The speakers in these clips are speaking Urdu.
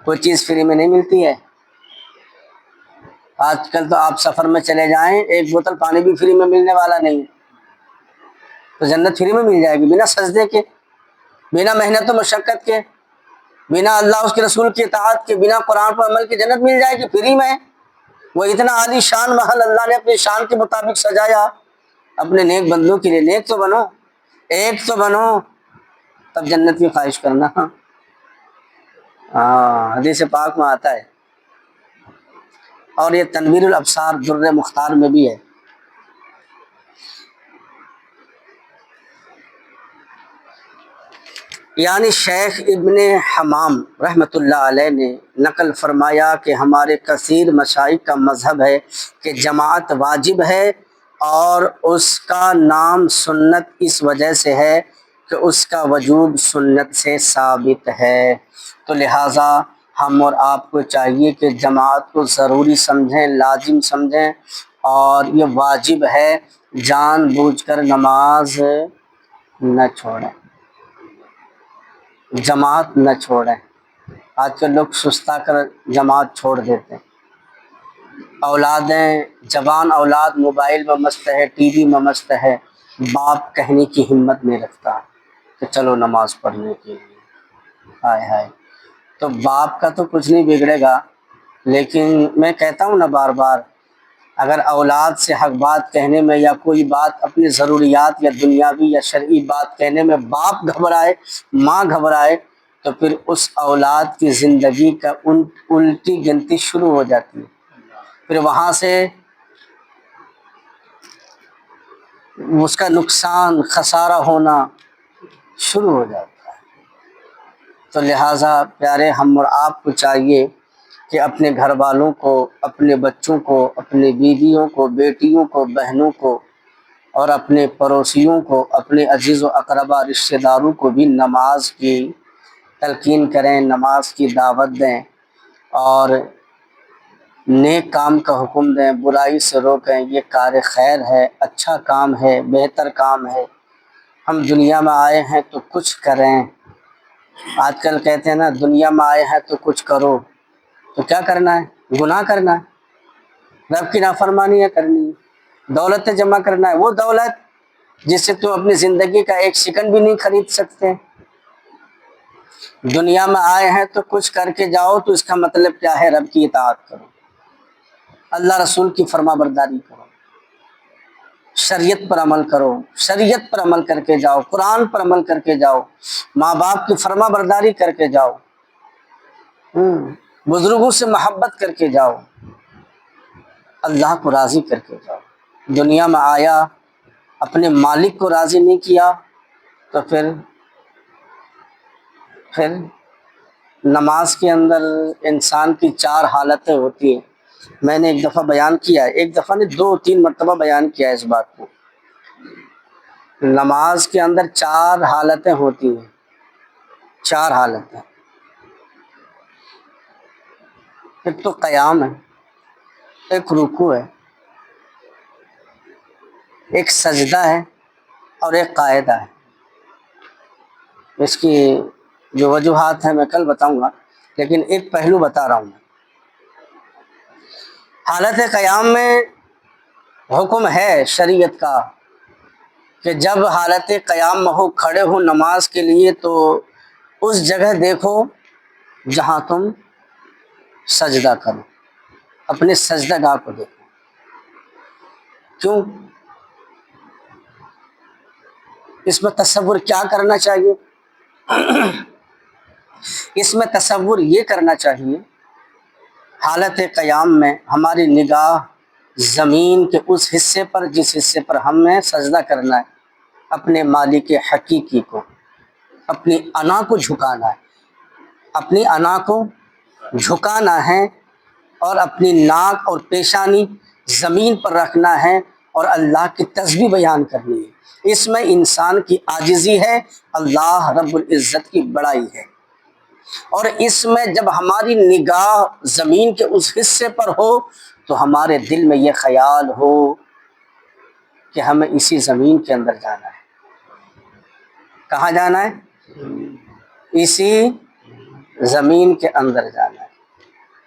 کوئی چیز فری میں نہیں ملتی ہے۔ آج کل تو آپ سفر میں چلے جائیں، ایک بوتل پانی بھی فری میں ملنے والا نہیں، تو جنت فری میں مل جائے گی بنا سجدے کے، بنا محنت و مشقت کے، بنا اللہ اس کے رسول کی اطاعت کے، بنا قرآن پر عمل کے جنت مل جائے گی فری میں۔ وہ اتنا عالی شان محل اللہ نے اپنی شان کے مطابق سجایا اپنے نیک بندوں کے لیے۔ نیک تو بنو، ایک تو بنو، تب جنت کی خواہش کرنا۔ ہاں حدیث پاک میں آتا ہے، اور یہ تنویر الابصار در مختار میں بھی ہے۔ یعنی شیخ ابن حمام رحمۃ اللہ علیہ نے نقل فرمایا کہ ہمارے کثیر مشائخ کا مذہب ہے کہ جماعت واجب ہے، اور اس کا نام سنت اس وجہ سے ہے کہ اس کا وجوب سنت سے ثابت ہے۔ تو لہٰذا ہم اور آپ کو چاہیے کہ جماعت کو ضروری سمجھیں، لازم سمجھیں، اور یہ واجب ہے، جان بوجھ کر نماز نہ چھوڑیں، جماعت نہ چھوڑیں۔ آج کل لوگ سستا کر جماعت چھوڑ دیتے ہیں، اولادیں، جوان اولاد موبائل میں مست ہے، ٹی وی میں مست ہے، باپ کہنے کی ہمت نہیں رکھتا کہ چلو نماز پڑھنے کے لیے۔ ہائے ہائے، تو باپ کا تو کچھ نہیں بگڑے گا، لیکن میں کہتا ہوں نا بار بار، اگر اولاد سے حق بات کہنے میں یا کوئی بات اپنی ضروریات یا دنیاوی یا شرعی بات کہنے میں باپ گھبرائے، ماں گھبرائے، تو پھر اس اولاد کی زندگی کا الٹی گنتی شروع ہو جاتی ہے، پھر وہاں سے اس کا نقصان خسارہ ہونا شروع ہو جاتا ہے۔ تو لہٰذا پیارے ہم اور آپ کو چاہیے کہ اپنے گھر والوں کو، اپنے بچوں کو، اپنے بیویوں کو، بیٹیوں کو، بہنوں کو، اور اپنے پڑوسیوں کو، اپنے عزیز و اقربا رشتہ داروں کو بھی نماز کی تلقین کریں، نماز کی دعوت دیں، اور نیک کام کا حکم دیں، برائی سے روکیں۔ یہ کار خیر ہے، اچھا کام ہے، بہتر کام ہے۔ ہم دنیا میں آئے ہیں تو کچھ کریں۔ آج کل کہتے ہیں نا دنیا میں آئے ہیں تو کچھ کرو، تو کیا کرنا ہے؟ گناہ کرنا ہے، رب کی نافرمانیاں کرنی ہے، دولت جمع کرنا ہے، وہ دولت جس سے تم اپنی زندگی کا ایک سیکنڈ بھی نہیں خرید سکتے۔ دنیا میں آئے ہیں تو کچھ کر کے جاؤ، تو اس کا مطلب کیا ہے؟ رب کی اطاعت کرو، اللہ رسول کی فرما برداری کرو، شریعت پر عمل کرو، شریعت پر عمل کر کے جاؤ، قرآن پر عمل کر کے جاؤ، ماں باپ کی فرما برداری کر کے جاؤ، بزرگوں سے محبت کر کے جاؤ، اللہ کو راضی کر کے جاؤ۔ دنیا میں آیا، اپنے مالک کو راضی نہیں کیا، تو پھر نماز کے اندر انسان کی 4 حالتیں ہوتی ہیں۔ میں نے ایک دفعہ بیان کیا ہے، ایک دفعہ نہیں 2-3 مرتبہ بیان کیا ہے اس بات کو۔ نماز کے اندر 4 حالتیں ہوتی ہیں، 4 حالتیں۔ ایک تو قیام ہے، ایک رکوع ہے، ایک سجدہ ہے، اور ایک قاعدہ ہے۔ اس کی جو وجوہات ہیں میں کل بتاؤں گا، لیکن ایک پہلو بتا رہا ہوں۔ حالت قیام میں حکم ہے شریعت کا کہ جب حالت قیام میں ہو، کھڑے ہو نماز کے لیے، تو اس جگہ دیکھو جہاں تم سجدہ کرو، اپنے سجدہ گاہ کو دیکھو۔ کیوں؟ اس میں تصور کیا کرنا چاہیے؟ اس میں تصور یہ کرنا چاہیے، حالت قیام میں ہماری نگاہ زمین کے اس حصے پر جس حصے پر ہم نے سجدہ کرنا ہے، اپنے مالک حقیقی کو، اپنی انا کو جھکانا ہے، اپنی انا کو جھکانا ہے، اور اپنی ناک اور پیشانی زمین پر رکھنا ہے، اور اللہ کی تسبیح بیان کرنی ہے۔ اس میں انسان کی عاجزی ہے، اللہ رب العزت کی بڑائی ہے۔ اور اس میں جب ہماری نگاہ زمین کے اس حصے پر ہو، تو ہمارے دل میں یہ خیال ہو کہ ہمیں اسی زمین کے اندر جانا ہے۔ کہاں جانا ہے؟ اسی زمین کے اندر جانا ہے۔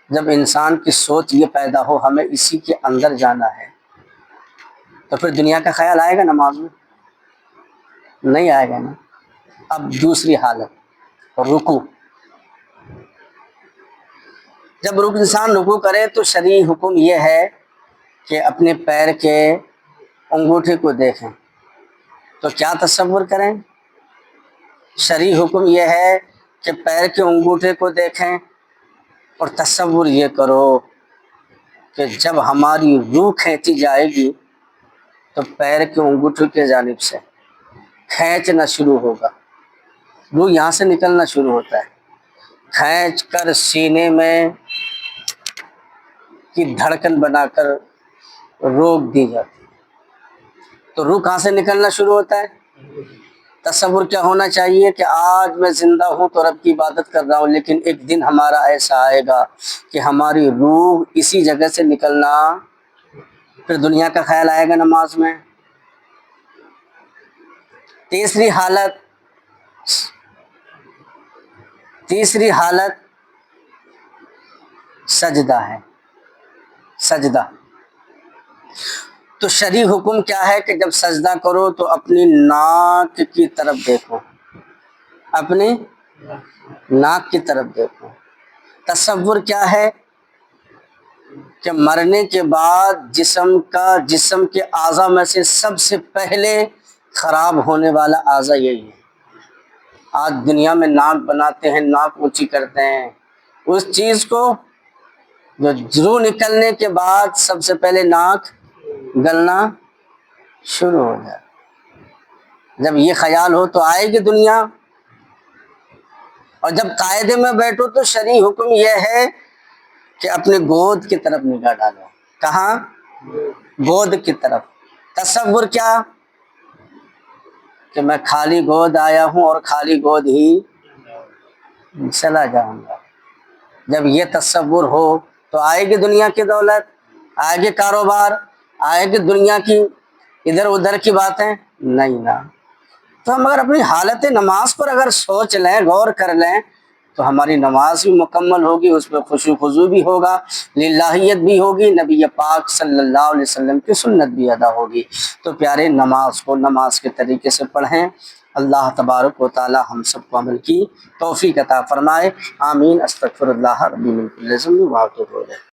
جب انسان کی سوچ یہ پیدا ہو ہمیں اسی کے اندر جانا ہے، تو پھر دنیا کا خیال آئے گا نماز میں؟ نہیں آئے گا نا۔ اب دوسری حالت، رکوع۔ جب انسان رکوع کرے تو شرعی حکم یہ ہے کہ اپنے پیر کے انگوٹھے کو دیکھیں۔ تو کیا تصور کریں؟ شرعی حکم یہ ہے کہ پیر کے انگوٹھے کو دیکھیں، اور تصور یہ کرو کہ جب ہماری روح کھینچی جائے گی تو پیر کے انگوٹھے کی جانب سے کھینچنا شروع ہوگا، روح یہاں سے نکلنا شروع ہوتا ہے، کھینچ کر سینے میں کی دھڑکن بنا کر روک دی جاتی ہے۔ تو روح کہاں سے نکلنا شروع ہوتا ہے؟ تصور کیا ہونا چاہیے کہ آج میں زندہ ہوں تو رب کی عبادت کر رہا ہوں، لیکن ایک دن ہمارا ایسا آئے گا کہ ہماری روح اسی جگہ سے نکلنا، پھر دنیا کا خیال آئے گا نماز میں۔ تیسری حالت سجدہ ہے، سجدہ۔ تو شرعی حکم کیا ہے کہ جب سجدہ کرو تو اپنی ناک کی طرف دیکھو، اپنی ناک کی طرف دیکھو۔ تصور کیا ہے کہ مرنے کے بعد جسم کے اعضاء میں سے سب سے پہلے خراب ہونے والا اعضاء یہی ہے۔ آج دنیا میں ناک بناتے ہیں، ناک اونچی کرتے ہیں، اس چیز کو جو روح نکلنے کے بعد سب سے پہلے ناک گلنا شروع ہو جائے۔ جب یہ خیال ہو تو آئے گی دنیا، اور جب قاعدے میں بیٹھو تو شرعی حکم یہ ہے کہ اپنے گود کی طرف نگاہ ڈالو۔ کہاں؟ گود کی طرف۔ تصور کیا کہ میں خالی گود آیا ہوں اور خالی گود ہی چلا جاؤں گا۔ جب یہ تصور ہو تو آئے گی دنیا کی دولت، آئے گی کاروبار، آئے گی دنیا کی ادھر ادھر کی باتیں؟ نہیں نا۔ تو ہم اگر اپنی حالت نماز پر اگر سوچ لیں، غور کر لیں، تو ہماری نماز بھی مکمل ہوگی، اس میں خشوع خضوع بھی ہوگا، للہیت بھی ہوگی، نبی پاک صلی اللہ علیہ وسلم کی سنت بھی ادا ہوگی۔ تو پیارے نماز کو نماز کے طریقے سے پڑھیں۔ اللہ تبارک و تعالی ہم سب کو عمل کی توفیق عطا فرمائے، آمین۔ استغفر اللہ ربی من کل ذنب و اتوب الیہ۔